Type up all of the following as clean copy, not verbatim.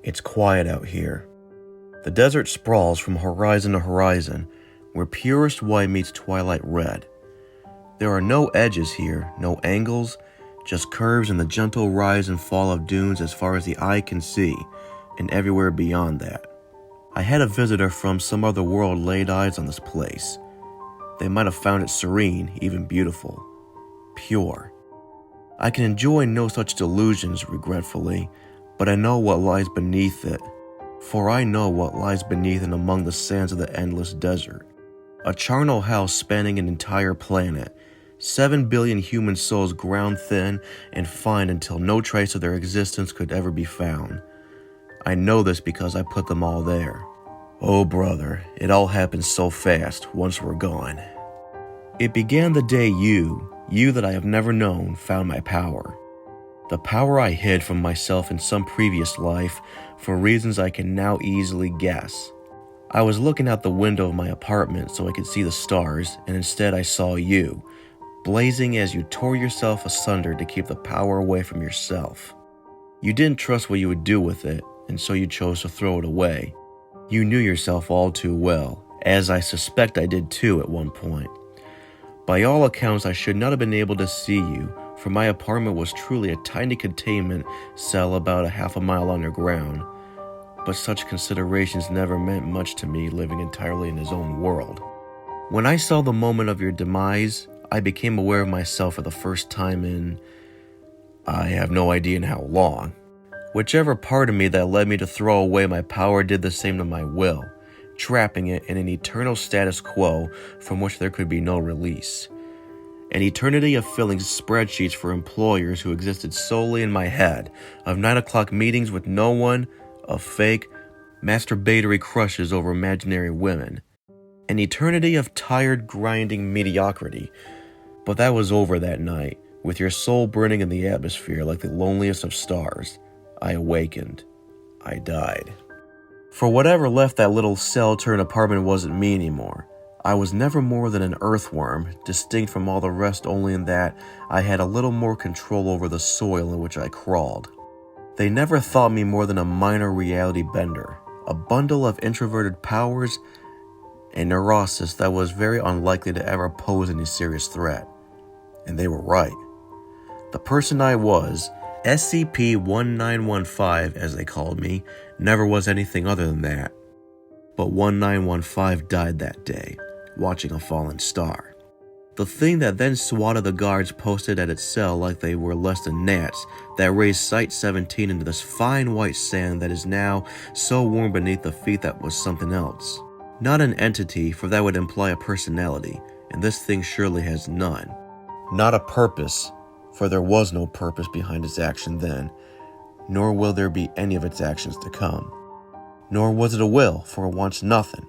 It's quiet out here. The desert sprawls from horizon to horizon, where purest white meets twilight red. There are no edges here, no angles, just curves and the gentle rise and fall of dunes as far as the eye can see, and everywhere beyond that. I had a visitor from some other world laid eyes on this place. They might have found it serene, even beautiful. Pure. I can enjoy no such delusions, regretfully, but I know what lies beneath it. For I know what lies beneath and among the sands of the endless desert. A charnel house spanning an entire planet. 7 billion human souls ground thin and fine until no trace of their existence could ever be found. I know this because I put them all there. Oh brother, it all happened so fast once we're gone. It began the day you that I have never known, found my power. The power I hid from myself in some previous life for reasons I can now easily guess. I was looking out the window of my apartment so I could see the stars, and instead I saw you, blazing as you tore yourself asunder to keep the power away from yourself. You didn't trust what you would do with it, and so you chose to throw it away. You knew yourself all too well, as I suspect I did too at one point. By all accounts, I should not have been able to see you, for my apartment was truly a tiny containment cell about a half a mile underground. But such considerations never meant much to me, living entirely in his own world. When I saw the moment of your demise, I became aware of myself for the first time in... I have no idea in how long. Whichever part of me that led me to throw away my power did the same to my will, trapping it in an eternal status quo from which there could be no release. An eternity of filling spreadsheets for employers who existed solely in my head, of 9 o'clock meetings with no one, of fake, masturbatory crushes over imaginary women. An eternity of tired, grinding mediocrity. But that was over that night, with your soul burning in the atmosphere like the loneliest of stars. I awakened. I died. For whatever left that little cell-turned apartment wasn't me anymore. I was never more than an earthworm, distinct from all the rest only in that I had a little more control over the soil in which I crawled. They never thought me more than a minor reality bender, a bundle of introverted powers, a neurosis that was very unlikely to ever pose any serious threat. And they were right. The person I was, SCP-1915 as they called me, never was anything other than that. But 1915 died that day, watching a fallen star. The thing that then swatted the guards posted at its cell like they were less than gnats, that raised Site-17 into this fine white sand that is now so warm beneath the feet that was something else. Not an entity, for that would imply a personality, and this thing surely has none. Not a purpose, for there was no purpose behind its action then, nor will there be any of its actions to come. Nor was it a will, for it wants nothing.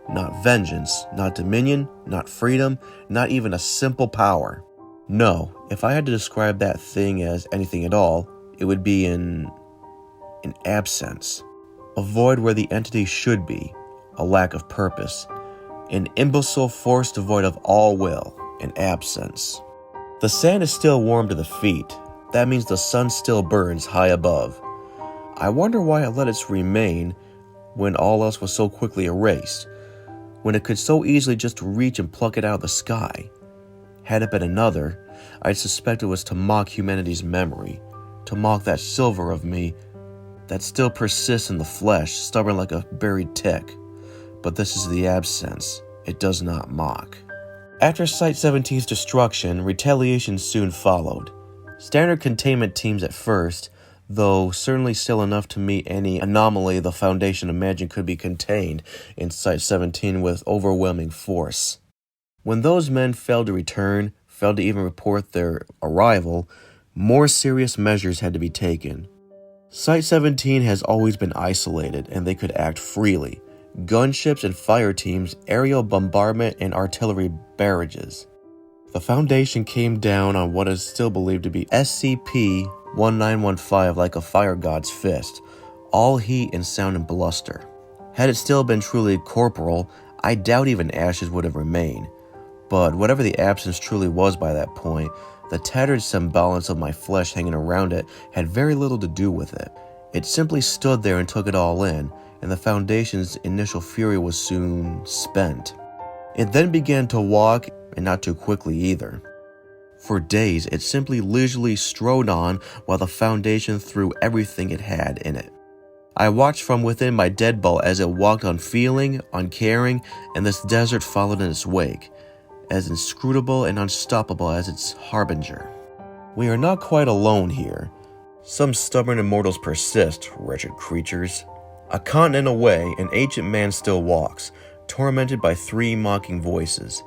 Not vengeance, not dominion, not freedom, not even a simple power. No, if I had to describe that thing as anything at all, it would be an absence. A void where the entity should be, a lack of purpose. An imbecile force devoid of all will, an absence. The sand is still warm to the feet. That means the sun still burns high above. I wonder why it let it remain when all else was so quickly erased, when it could so easily just reach and pluck it out of the sky. Had it been another, I'd suspect it was to mock humanity's memory, to mock that silver of me that still persists in the flesh, stubborn like a buried tick. But this is the absence. It does not mock. After Site-17's destruction, retaliation soon followed. Standard containment teams at first, though certainly still enough to meet any anomaly the Foundation imagined could be contained in Site-17 with overwhelming force. When those men failed to return, failed to even report their arrival, more serious measures had to be taken. Site-17 has always been isolated, and they could act freely. Gunships and fire teams, aerial bombardment, and artillery barrages. The Foundation came down on what is still believed to be SCP-1915 like a fire god's fist, all heat and sound and bluster. Had it still been truly corporal, I doubt even ashes would have remained. But whatever the absence truly was by that point, the tattered semblance of my flesh hanging around it had very little to do with it. It simply stood there and took it all in, and the Foundation's initial fury was soon spent. It then began to walk, and not too quickly either. For days, it simply leisurely strode on while the Foundation threw everything it had in it. I watched from within my deadbolt as it walked unfeeling, uncaring, and this desert followed in its wake, as inscrutable and unstoppable as its harbinger. We are not quite alone here. Some stubborn immortals persist, wretched creatures. A continent away, an ancient man still walks, tormented by 3 mocking voices.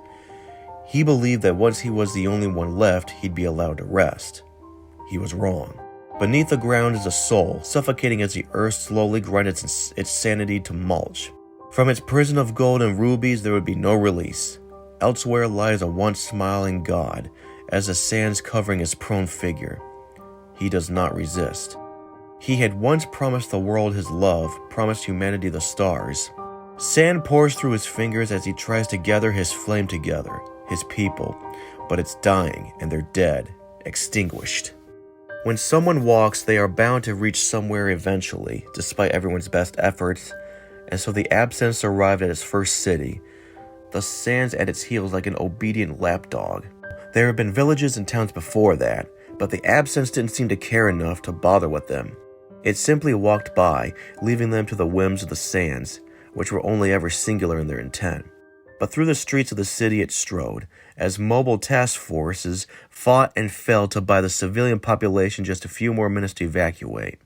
He believed that once he was the only one left, he'd be allowed to rest. He was wrong. Beneath the ground is a soul, suffocating as the earth slowly grinded its sanity to mulch. From its prison of gold and rubies, there would be no release. Elsewhere lies a once smiling god, as the sands covering his prone figure. He does not resist. He had once promised the world his love, promised humanity the stars. Sand pours through his fingers as he tries to gather his flame together, his people, but it's dying and they're dead, extinguished. When someone walks, they are bound to reach somewhere eventually, despite everyone's best efforts, and so the absence arrived at its first city, the sands at its heels like an obedient lapdog. There had been villages and towns before that, but the absence didn't seem to care enough to bother with them. It simply walked by, leaving them to the whims of the sands, which were only ever singular in their intent. But through the streets of the city it strode, as mobile task forces fought and fell to buy the civilian population just a few more minutes to evacuate.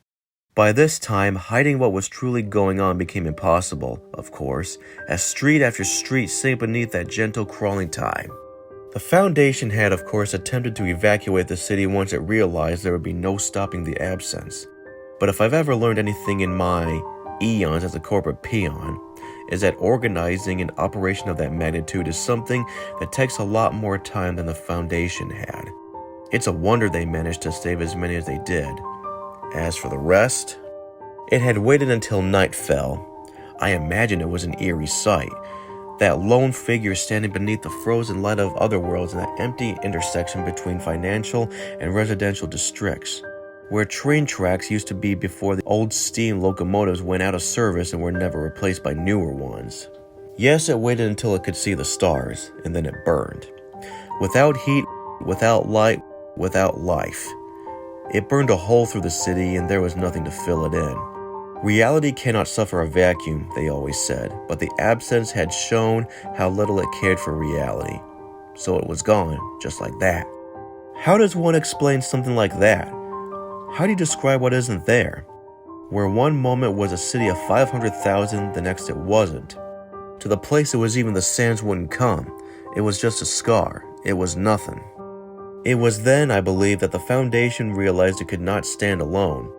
By this time, hiding what was truly going on became impossible, of course, as street after street sank beneath that gentle crawling tide. The Foundation had, of course, attempted to evacuate the city once it realized there would be no stopping the absence. But if I've ever learned anything in my eons as a corporate peon, is that organizing an operation of that magnitude is something that takes a lot more time than the Foundation had. It's a wonder they managed to save as many as they did. As for the rest, it had waited until night fell. I imagine it was an eerie sight. That lone figure standing beneath the frozen light of other worlds in that empty intersection between financial and residential districts, where train tracks used to be before the old steam locomotives went out of service and were never replaced by newer ones. Yes, it waited until it could see the stars, and then it burned. Without heat, without light, without life. It burned a hole through the city, and there was nothing to fill it in. Reality cannot suffer a vacuum, they always said, but the absence had shown how little it cared for reality. So it was gone, just like that. How does one explain something like that? How do you describe what isn't there? Where one moment was a city of 500,000, the next it wasn't. To the place it was even the sands wouldn't come. It was just a scar. It was nothing. It was then, I believe, that the Foundation realized it could not stand alone.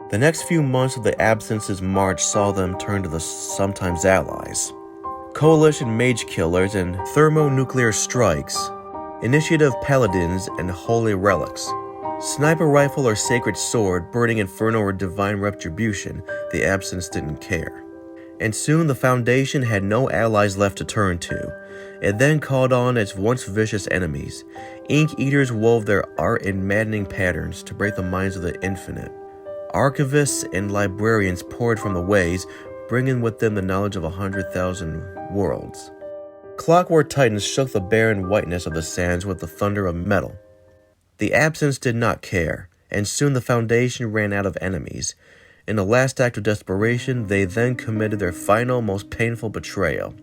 The next few months of the absence's march saw them turn to the sometimes allies. Coalition mage killers and thermonuclear strikes. Initiative paladins and holy relics. Sniper rifle or sacred sword, burning inferno or divine retribution, the absence didn't care. And soon the Foundation had no allies left to turn to. It then called on its once vicious enemies. Ink Eaters wove their art in maddening patterns to break the minds of the infinite. Archivists and librarians poured from the ways, bringing with them the knowledge of 100,000 worlds. Clockwork titans shook the barren whiteness of the sands with the thunder of metal. The absence did not care, and soon the Foundation ran out of enemies. In a last act of desperation, they then committed their final, most painful betrayal.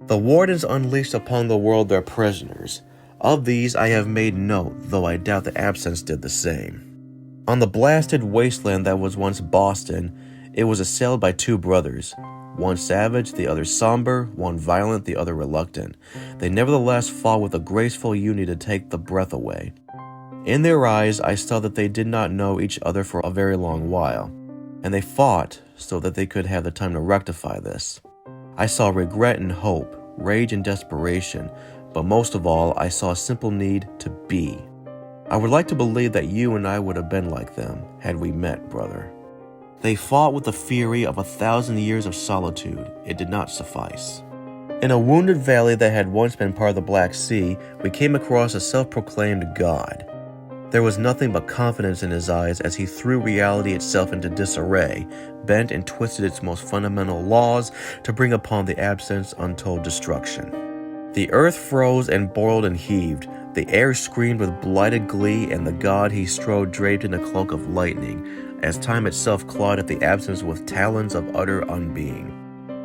The Wardens unleashed upon the world their prisoners. Of these I have made note, though I doubt the absence did the same. On the blasted wasteland that was once Boston, it was assailed by 2 brothers. One savage, the other somber, one violent, the other reluctant. They nevertheless fought with a graceful unity to take the breath away. In their eyes, I saw that they did not know each other for a very long while, and they fought so that they could have the time to rectify this. I saw regret and hope, rage and desperation, but most of all, I saw a simple need to be. I would like to believe that you and I would have been like them, had we met, brother. They fought with the fury of 1,000 years of solitude. It did not suffice. In a wounded valley that had once been part of the Black Sea, we came across a self-proclaimed god. There was nothing but confidence in his eyes as he threw reality itself into disarray, bent and twisted its most fundamental laws to bring upon the absence untold destruction. The earth froze and boiled and heaved. The air screamed with blighted glee, and the god he strode draped in a cloak of lightning, as time itself clawed at the absence with talons of utter unbeing.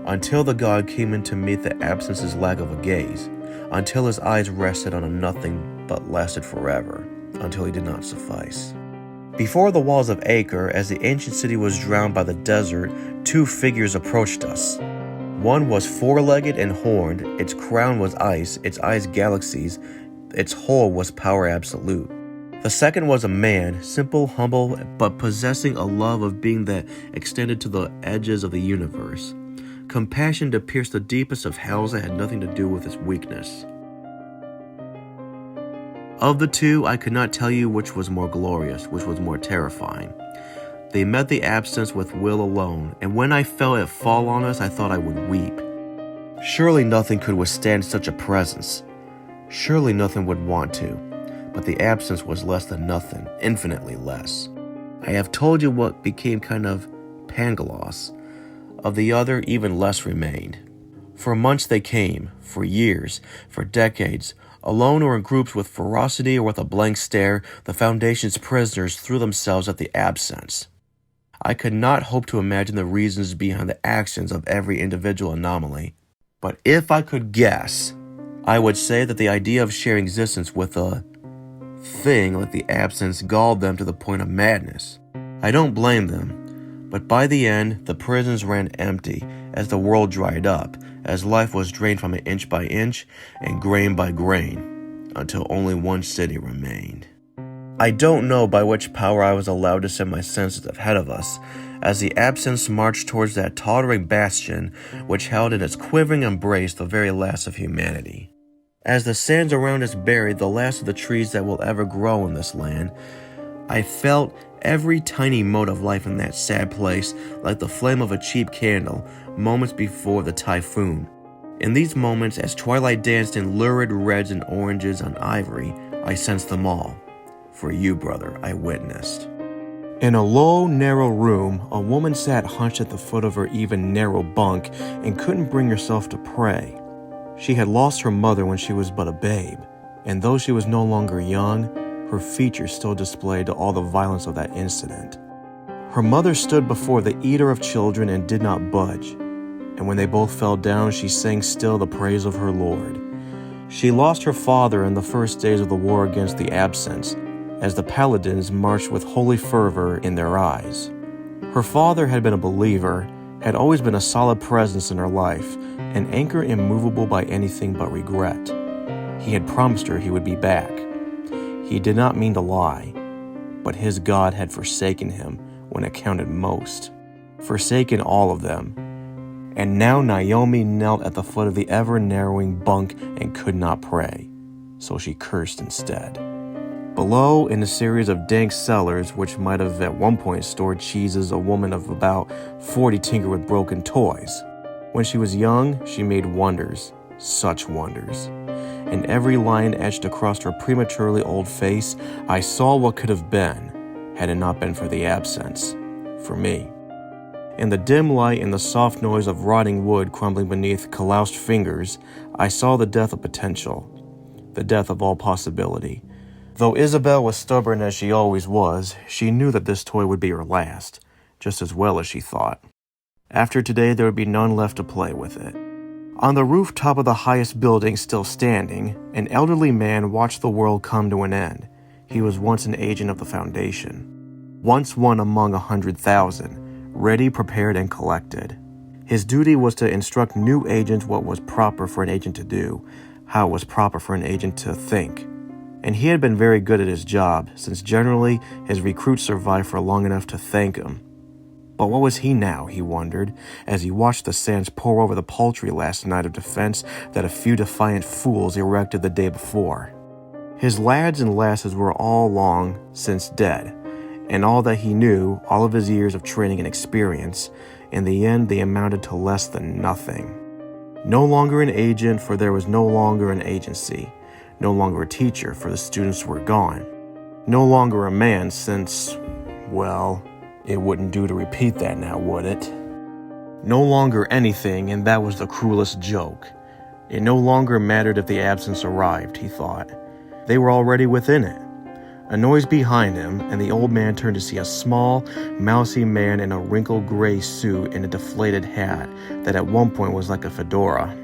Until the god came in to meet the absence's lack of a gaze, until his eyes rested on a nothing but lasted forever, until he did not suffice. Before the walls of Acre, as the ancient city was drowned by the desert, two figures approached us. One was four-legged and horned, its crown was ice, its eyes galaxies, its whole was power absolute. The second was a man, simple, humble, but possessing a love of being that extended to the edges of the universe. Compassion to pierce the deepest of hells that had nothing to do with its weakness. Of the two, I could not tell you which was more glorious, which was more terrifying. They met the absence with will alone, and when I felt it fall on us, I thought I would weep. Surely nothing could withstand such a presence. Surely nothing would want to. But the absence was less than nothing, infinitely less. I have told you what became kind of Pangalos. Of the other, even less remained. For months they came, for years, for decades. Alone or in groups with ferocity or with a blank stare, the Foundation's prisoners threw themselves at the absence. I could not hope to imagine the reasons behind the actions of every individual anomaly. But if I could guess, I would say that the idea of sharing existence with a thing like the absence galled them to the point of madness. I don't blame them, but by the end, the prisons ran empty as the world dried up, as life was drained from it inch by inch and grain by grain, until only one city remained. I don't know by which power I was allowed to send my senses ahead of us, as the absence marched towards that tottering bastion which held in its quivering embrace the very last of humanity. As the sands around us buried the last of the trees that will ever grow in this land, I felt every tiny mote of life in that sad place like the flame of a cheap candle moments before the typhoon. In these moments, as twilight danced in lurid reds and oranges on ivory, I sensed them all. For you, brother, I witnessed. In a low, narrow room, a woman sat hunched at the foot of her even narrow bunk and couldn't bring herself to pray. She had lost her mother when she was but a babe, and though she was no longer young, her features still displayed all the violence of that incident. Her mother stood before the eater of children and did not budge, and when they both fell down, she sang still the praise of her Lord. She lost her father in the first days of the war against the absence, as the paladins marched with holy fervor in their eyes. Her father had been a believer, had always been a solid presence in her life, an anchor immovable by anything but regret. He had promised her he would be back. He did not mean to lie, but his God had forsaken him when it counted most, forsaken all of them. And now Naomi knelt at the foot of the ever-narrowing bunk and could not pray, so she cursed instead. Below, in a series of dank cellars, which might have at one point stored cheeses, a woman of about 40 tinkered with broken toys. When she was young, she made wonders, such wonders. In every line etched across her prematurely old face, I saw what could have been, had it not been for the absence, for me. In the dim light and the soft noise of rotting wood crumbling beneath calloused fingers, I saw the death of potential, the death of all possibility. Though Isabel was stubborn as she always was, she knew that this toy would be her last, just as well as she thought. After today, there would be none left to play with it. On the rooftop of the highest building still standing, an elderly man watched the world come to an end. He was once an agent of the Foundation, once one among 100,000, ready, prepared, and collected. His duty was to instruct new agents what was proper for an agent to do, how it was proper for an agent to think. And he had been very good at his job, since generally his recruits survived for long enough to thank him. But what was he now, he wondered, as he watched the sands pour over the paltry last night of defense that a few defiant fools erected the day before. His lads and lasses were all long since dead, and all that he knew, all of his years of training and experience, in the end they amounted to less than nothing. No longer an agent, for there was no longer an agency. No longer a teacher, for the students were gone. No longer a man since, well, it wouldn't do to repeat that now, would it? No longer anything, and that was the cruelest joke. It no longer mattered if the absence arrived, he thought. They were already within it. A noise behind him, and the old man turned to see a small, mousy man in a wrinkled gray suit and a deflated hat that at one point was like a fedora.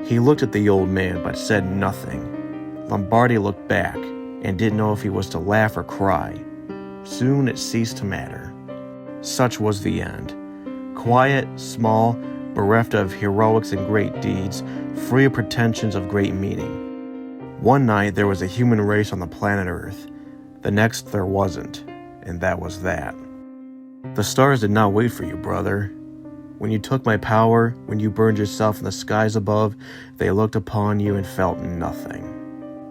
He looked at the old man but said nothing. Lombardi looked back and didn't know if he was to laugh or cry. Soon it ceased to matter. Such was the end. Quiet, small, bereft of heroics and great deeds, free of pretensions of great meaning. One night there was a human race on the planet Earth. The next there wasn't, and that was that. The stars did not wait for you, brother. When you took my power, when you burned yourself in the skies above, they looked upon you and felt nothing.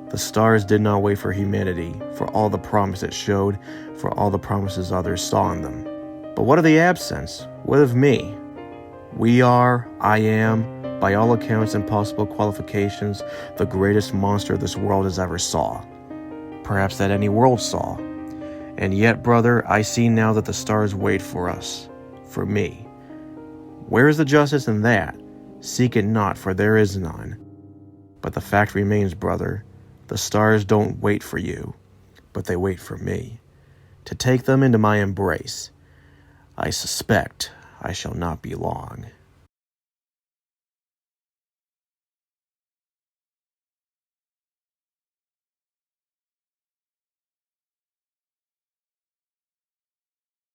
The stars did not wait for humanity, for all the promise it showed, for all the promises others saw in them. But what of the absence? What of me? We are, I am, by all accounts and possible qualifications, the greatest monster this world has ever saw. Perhaps that any world saw. And yet, brother, I see now that the stars wait for us, for me. Where is the justice in that? Seek it not, for there is none. But the fact remains, brother, the stars don't wait for you, but they wait for me, to take them into my embrace. I suspect I shall not be long.